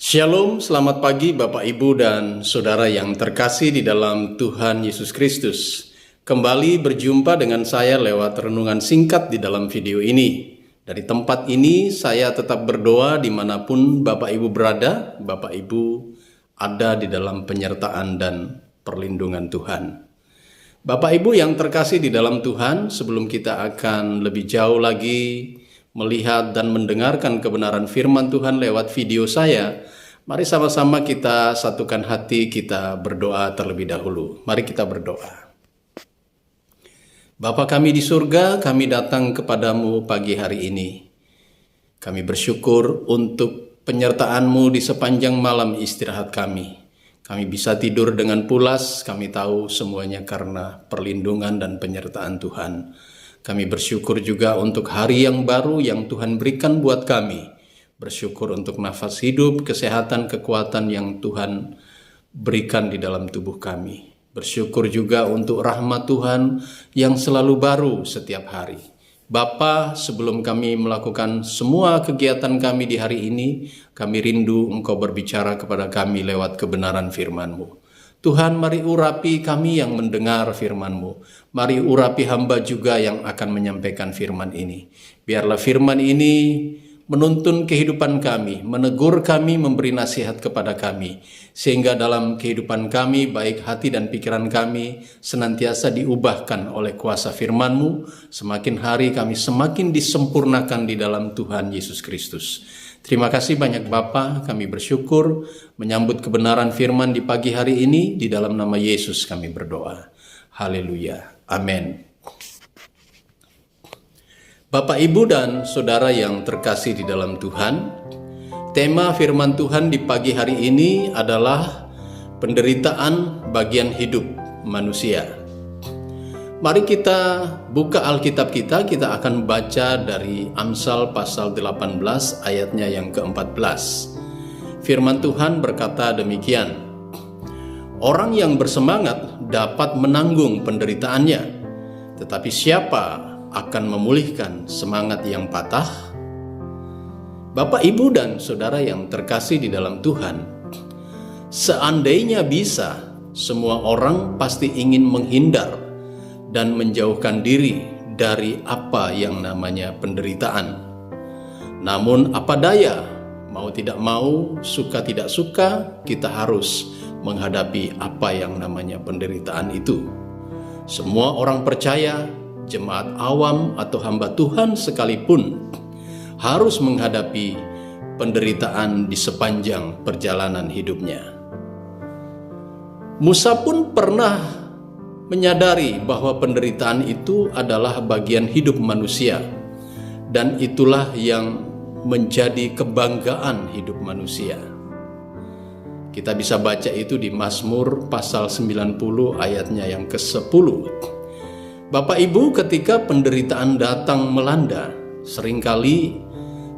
Shalom, selamat pagi Bapak Ibu dan Saudara yang terkasih di dalam Tuhan Yesus Kristus. Kembali berjumpa dengan saya lewat renungan singkat di dalam video ini. Dari tempat ini saya tetap berdoa dimanapun Bapak Ibu berada, Bapak Ibu ada di dalam penyertaan dan perlindungan Tuhan. Bapak Ibu yang terkasih di dalam Tuhan, sebelum kita akan lebih jauh lagi melihat dan mendengarkan kebenaran firman Tuhan lewat video saya, mari sama-sama kita satukan hati, kita berdoa terlebih dahulu. Mari kita berdoa. Bapa kami di surga, kami datang kepadamu pagi hari ini. Kami bersyukur untuk penyertaan-Mu di sepanjang malam istirahat kami. Kami bisa tidur dengan pulas, kami tahu semuanya karena perlindungan dan penyertaan Tuhan. Kami bersyukur juga untuk hari yang baru yang Tuhan berikan buat kami. Bersyukur untuk nafas hidup, kesehatan, kekuatan yang Tuhan berikan di dalam tubuh kami. Bersyukur juga untuk rahmat Tuhan yang selalu baru setiap hari. Bapa, sebelum kami melakukan semua kegiatan kami di hari ini, kami rindu Engkau berbicara kepada kami lewat kebenaran firman-Mu. Tuhan, mari urapi kami yang mendengar firman-Mu. Mari urapi hamba juga yang akan menyampaikan firman ini. Biarlah firman ini menuntun kehidupan kami, menegur kami, memberi nasihat kepada kami. Sehingga dalam kehidupan kami, baik hati dan pikiran kami, senantiasa diubahkan oleh kuasa firman-Mu. Semakin hari kami semakin disempurnakan di dalam Tuhan Yesus Kristus. Terima kasih banyak Bapa, kami bersyukur menyambut kebenaran firman di pagi hari ini. Di dalam nama Yesus kami berdoa. Haleluya. Amin. Bapak, Ibu, dan Saudara yang terkasih di dalam Tuhan, tema firman Tuhan di pagi hari ini adalah penderitaan bagian hidup manusia. Mari kita buka Alkitab kita akan baca dari Amsal pasal 18 ayatnya yang ke-14. Firman Tuhan berkata demikian, "Orang yang bersemangat dapat menanggung penderitaannya, tetapi siapa akan memulihkan semangat yang patah?" Bapak, Ibu, dan Saudara yang terkasih di dalam Tuhan, seandainya bisa, semua orang pasti ingin menghindar dan menjauhkan diri dari apa yang namanya penderitaan. Namun apa daya, mau tidak mau, suka tidak suka, kita harus menghadapi apa yang namanya penderitaan itu. Semua orang percaya, jemaat awam atau hamba Tuhan sekalipun, harus menghadapi penderitaan di sepanjang perjalanan hidupnya. Musa pun pernah menyadari bahwa penderitaan itu adalah bagian hidup manusia, dan itulah yang menjadi kebanggaan hidup manusia. Kita bisa baca itu di Mazmur pasal 90 ayatnya yang ke-10. Bapak, Ibu, ketika penderitaan datang melanda, seringkali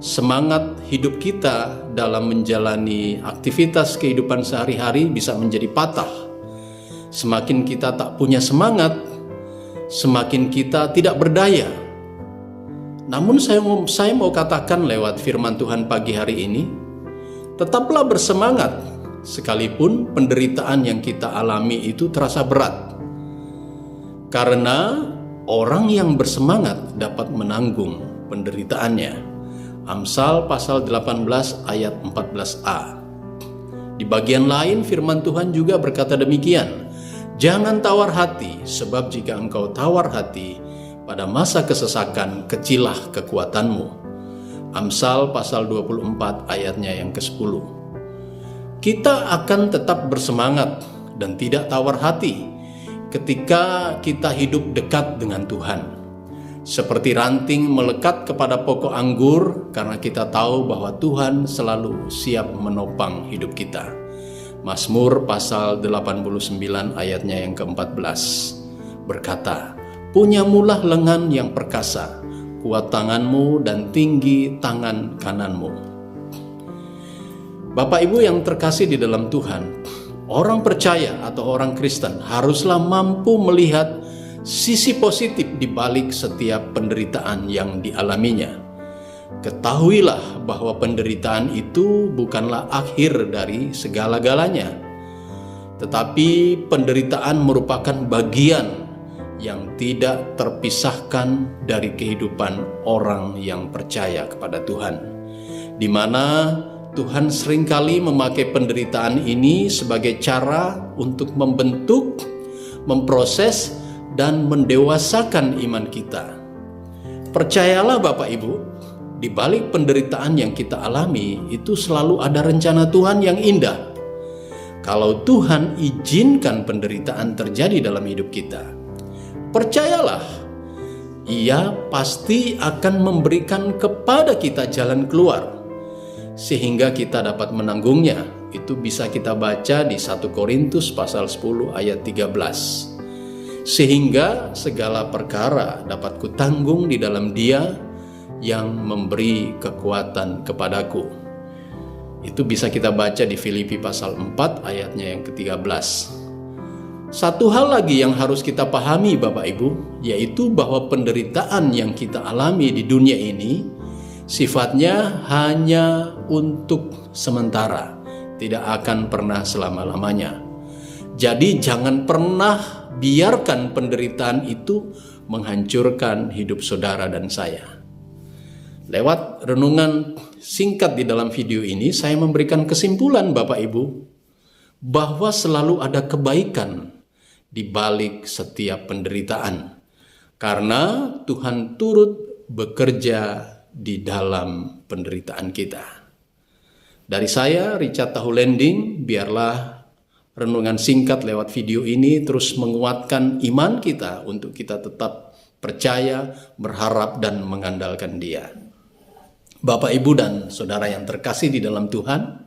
semangat hidup kita dalam menjalani aktivitas kehidupan sehari-hari bisa menjadi patah. Semakin kita tak punya semangat, semakin kita tidak berdaya. Namun saya mau katakan lewat firman Tuhan pagi hari ini, tetaplah bersemangat, sekalipun penderitaan yang kita alami itu terasa berat. Karena orang yang bersemangat dapat menanggung penderitaannya. Amsal pasal 18 ayat 14a. Di bagian lain firman Tuhan juga berkata demikian, "Jangan tawar hati, sebab jika engkau tawar hati, pada masa kesesakan kecillah kekuatanmu." Amsal pasal 24 ayatnya yang ke-10. Kita akan tetap bersemangat dan tidak tawar hati ketika kita hidup dekat dengan Tuhan. Seperti ranting melekat kepada pokok anggur, karena kita tahu bahwa Tuhan selalu siap menopang hidup kita. Mazmur pasal 89 ayatnya yang ke-14 berkata, "Punyamulah lengan yang perkasa, kuat tanganmu dan tinggi tangan kananmu." Bapak, Ibu yang terkasih di dalam Tuhan, orang percaya atau orang Kristen haruslah mampu melihat sisi positif di balik setiap penderitaan yang dialaminya. Ketahuilah bahwa penderitaan itu bukanlah akhir dari segala-galanya, tetapi penderitaan merupakan bagian yang tidak terpisahkan dari kehidupan orang yang percaya kepada Tuhan, di mana Tuhan seringkali memakai penderitaan ini sebagai cara untuk membentuk, memproses, dan mendewasakan iman kita. Percayalah Bapak Ibu, di balik penderitaan yang kita alami itu selalu ada rencana Tuhan yang indah. Kalau Tuhan izinkan penderitaan terjadi dalam hidup kita, percayalah, Ia pasti akan memberikan kepada kita jalan keluar, sehingga kita dapat menanggungnya. Itu bisa kita baca di 1 Korintus pasal 10 ayat 13. Sehingga segala perkara dapat kutanggung di dalam Dia yang memberi kekuatan kepadaku. Itu bisa kita baca di Filipi pasal 4 ayatnya yang ke-13. Satu hal lagi yang harus kita pahami Bapak Ibu, yaitu bahwa penderitaan yang kita alami di dunia ini sifatnya hanya untuk sementara, tidak akan pernah selama-lamanya. Jadi jangan pernah biarkan penderitaan itu menghancurkan hidup saudara dan saya. Lewat renungan singkat di dalam video ini, saya memberikan kesimpulan Bapak Ibu, bahwa selalu ada kebaikan di balik setiap penderitaan, karena Tuhan turut bekerja di dalam penderitaan kita. Dari saya, Richard Tahulending, biarlah renungan singkat lewat video ini terus menguatkan iman kita untuk kita tetap percaya, berharap, dan mengandalkan Dia. Bapak, Ibu, dan Saudara yang terkasih di dalam Tuhan,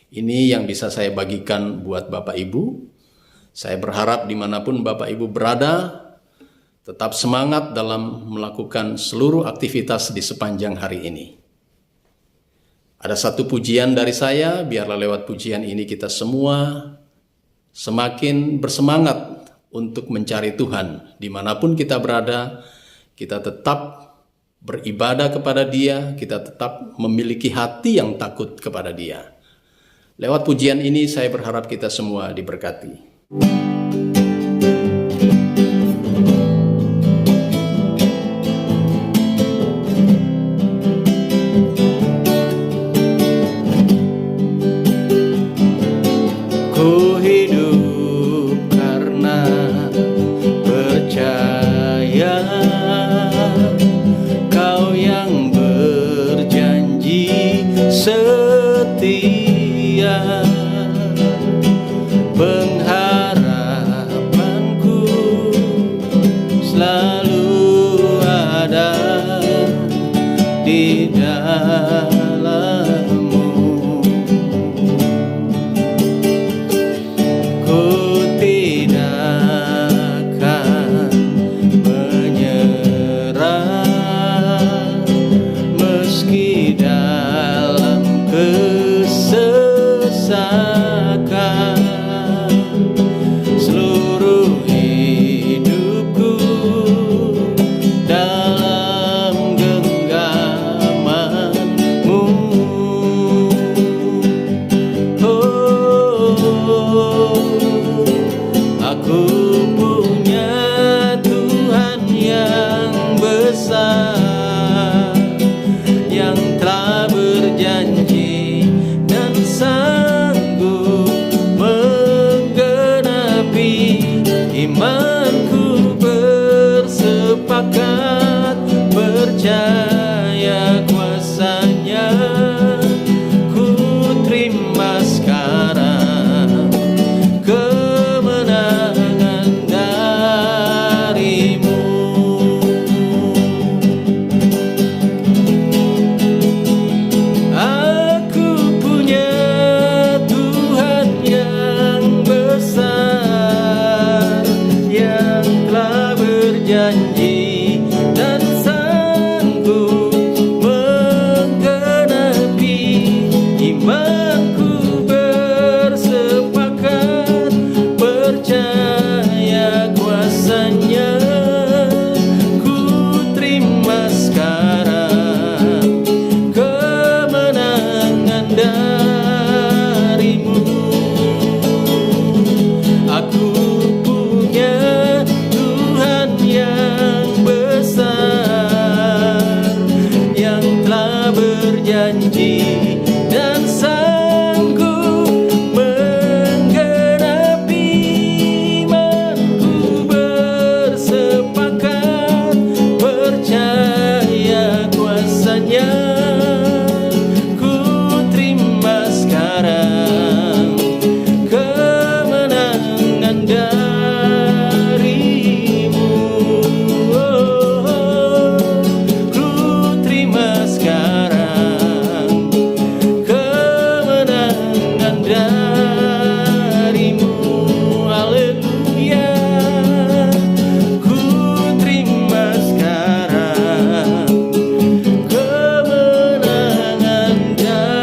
ini yang bisa saya bagikan buat Bapak Ibu. Saya berharap dimanapun Bapak Ibu berada, tetap semangat dalam melakukan seluruh aktivitas di sepanjang hari ini. Ada satu pujian dari saya, biarlah lewat pujian ini kita semua semakin bersemangat untuk mencari Tuhan. Dimanapun kita berada, kita tetap beribadah kepada Dia, kita tetap memiliki hati yang takut kepada Dia. Lewat pujian ini saya berharap kita semua diberkati. Ku hidup karena percaya Kau yang berjanji setia. Pengharapanku selalu ada di dalam-Mu. Ku tidak akan menyerah meski dalam kesesakan. Seluruh hidupku dalam genggaman-Mu berjanji dan sanggup menggenapi imanku, bersepakat percaya kuasanya. Ku terima sekarang kemenangan darimu. Ku terima sekarang kemenangan darimu. Haleluya. Ku terima sekarang kemenangan darimu.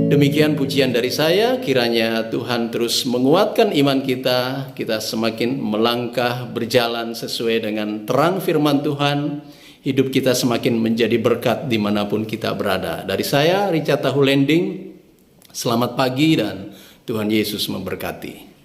Demikian pujian dari saya, kiranya Tuhan terus menguatkan iman kita, kita semakin melangkah berjalan sesuai dengan terang firman Tuhan, hidup kita semakin menjadi berkat dimanapun kita berada. Dari saya, Richard Tahulending, selamat pagi dan Tuhan Yesus memberkati.